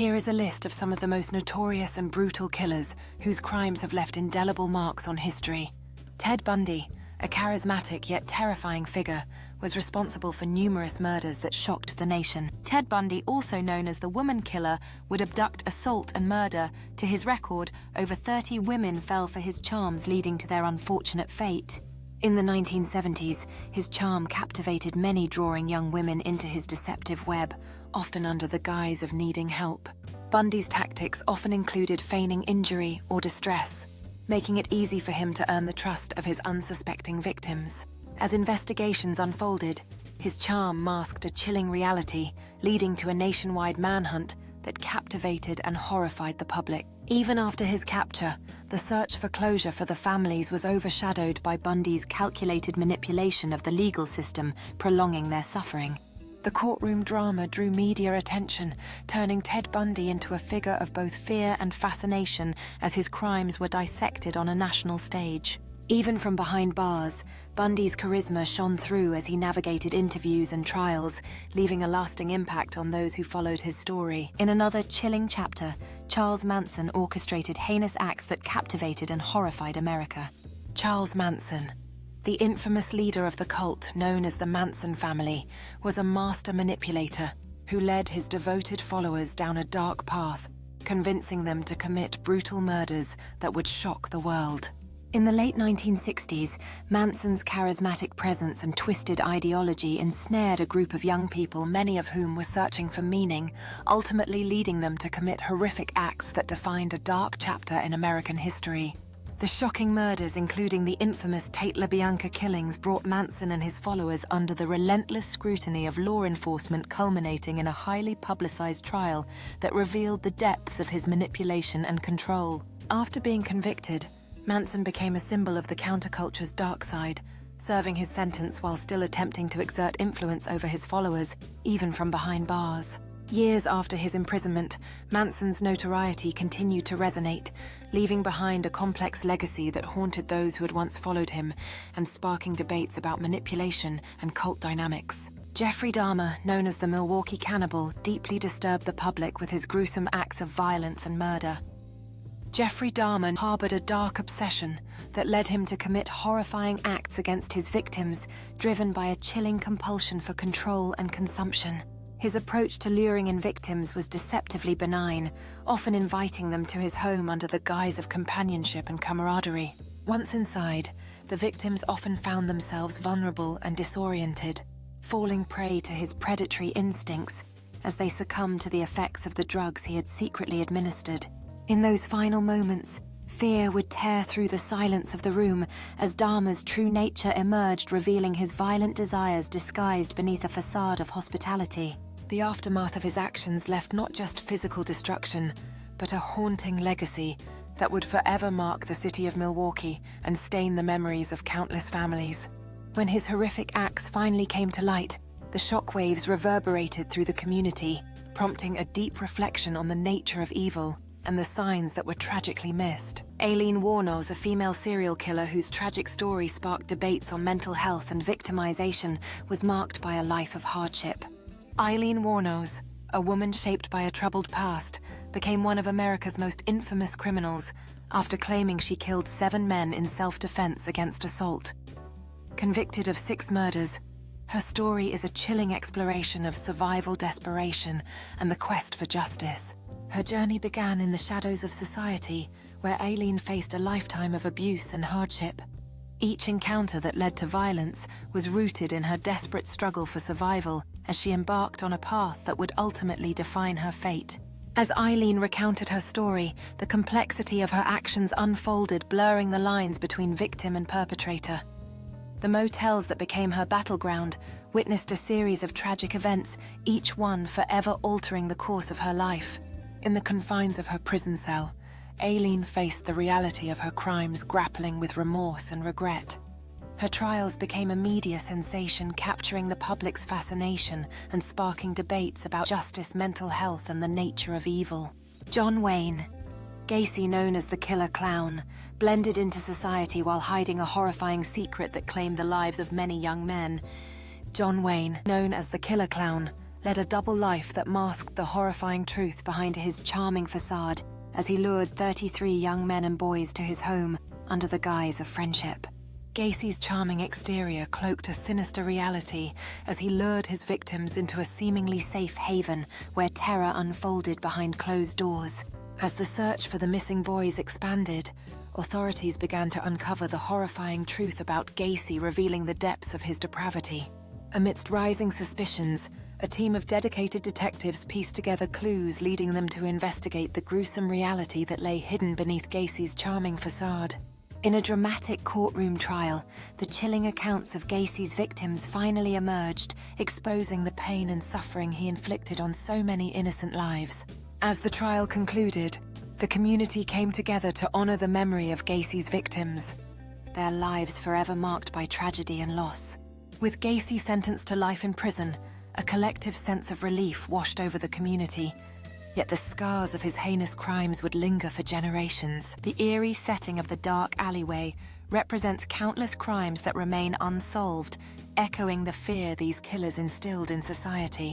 Here is a list of some of the most notorious and brutal killers whose crimes have left indelible marks on history. Ted Bundy, a charismatic yet terrifying figure, was responsible for numerous murders that shocked the nation. Ted Bundy, also known as the woman killer, would abduct, assault and murder. To his record, over 30 women fell for his charms, leading to their unfortunate fate. In the 1970s, his charm captivated many, drawing young women into his deceptive web, often under the guise of needing help. Bundy's tactics often included feigning injury or distress, making it easy for him to earn the trust of his unsuspecting victims. As investigations unfolded, his charm masked a chilling reality, leading to a nationwide manhunt that captivated and horrified the public. Even after his capture, the search for closure for the families was overshadowed by Bundy's calculated manipulation of the legal system, prolonging their suffering. The courtroom drama drew media attention, turning Ted Bundy into a figure of both fear and fascination as his crimes were dissected on a national stage. Even from behind bars, Bundy's charisma shone through as he navigated interviews and trials, leaving a lasting impact on those who followed his story. In another chilling chapter, Charles Manson orchestrated heinous acts that captivated and horrified America. Charles Manson, the infamous leader of the cult known as the Manson family, was a master manipulator who led his devoted followers down a dark path, convincing them to commit brutal murders that would shock the world. In the late 1960s, Manson's charismatic presence and twisted ideology ensnared a group of young people, many of whom were searching for meaning, ultimately leading them to commit horrific acts that defined a dark chapter in American history. The shocking murders, including the infamous Tate LaBianca killings, brought Manson and his followers under the relentless scrutiny of law enforcement, culminating in a highly publicized trial that revealed the depths of his manipulation and control. After being convicted, Manson became a symbol of the counterculture's dark side, serving his sentence while still attempting to exert influence over his followers, even from behind bars. Years after his imprisonment, Manson's notoriety continued to resonate, leaving behind a complex legacy that haunted those who had once followed him and sparking debates about manipulation and cult dynamics. Jeffrey Dahmer, known as the Milwaukee Cannibal, deeply disturbed the public with his gruesome acts of violence and murder. Jeffrey Dahmer harbored a dark obsession that led him to commit horrifying acts against his victims, driven by a chilling compulsion for control and consumption. His approach to luring in victims was deceptively benign, often inviting them to his home under the guise of companionship and camaraderie. Once inside, the victims often found themselves vulnerable and disoriented, falling prey to his predatory instincts as they succumbed to the effects of the drugs he had secretly administered. In those final moments, fear would tear through the silence of the room as Dahmer's true nature emerged, revealing his violent desires disguised beneath a facade of hospitality. The aftermath of his actions left not just physical destruction, but a haunting legacy that would forever mark the city of Milwaukee and stain the memories of countless families. When his horrific acts finally came to light, the shockwaves reverberated through the community, prompting a deep reflection on the nature of evil and the signs that were tragically missed. Aileen Wuornos, a female serial killer whose tragic story sparked debates on mental health and victimization, was marked by a life of hardship. Aileen Wuornos, a woman shaped by a troubled past, became one of America's most infamous criminals after claiming she killed 7 men in self-defense against assault. Convicted of 6 murders, her story is a chilling exploration of survival desperation and the quest for justice. Her journey began in the shadows of society, where Aileen faced a lifetime of abuse and hardship. Each encounter that led to violence was rooted in her desperate struggle for survival as she embarked on a path that would ultimately define her fate. As Aileen recounted her story, the complexity of her actions unfolded, blurring the lines between victim and perpetrator. The motels that became her battleground witnessed a series of tragic events, each one forever altering the course of her life. In the confines of her prison cell, Aileen faced the reality of her crimes, grappling with remorse and regret. Her trials became a media sensation, capturing the public's fascination and sparking debates about justice, mental health, and the nature of evil. John Wayne Gacy, known as the Killer Clown, blended into society while hiding a horrifying secret that claimed the lives of many young men. John Wayne, known as the Killer Clown, led a double life that masked the horrifying truth behind his charming facade as he lured 33 young men and boys to his home under the guise of friendship. Gacy's charming exterior cloaked a sinister reality as he lured his victims into a seemingly safe haven where terror unfolded behind closed doors. As the search for the missing boys expanded, authorities began to uncover the horrifying truth about Gacy, revealing the depths of his depravity. Amidst rising suspicions, a team of dedicated detectives pieced together clues leading them to investigate the gruesome reality that lay hidden beneath Gacy's charming facade. In a dramatic courtroom trial, the chilling accounts of Gacy's victims finally emerged, exposing the pain and suffering he inflicted on so many innocent lives. As the trial concluded, the community came together to honor the memory of Gacy's victims, their lives forever marked by tragedy and loss. With Gacy sentenced to life in prison, a collective sense of relief washed over the community. Yet the scars of his heinous crimes would linger for generations. The eerie setting of the dark alleyway represents countless crimes that remain unsolved, echoing the fear these killers instilled in society.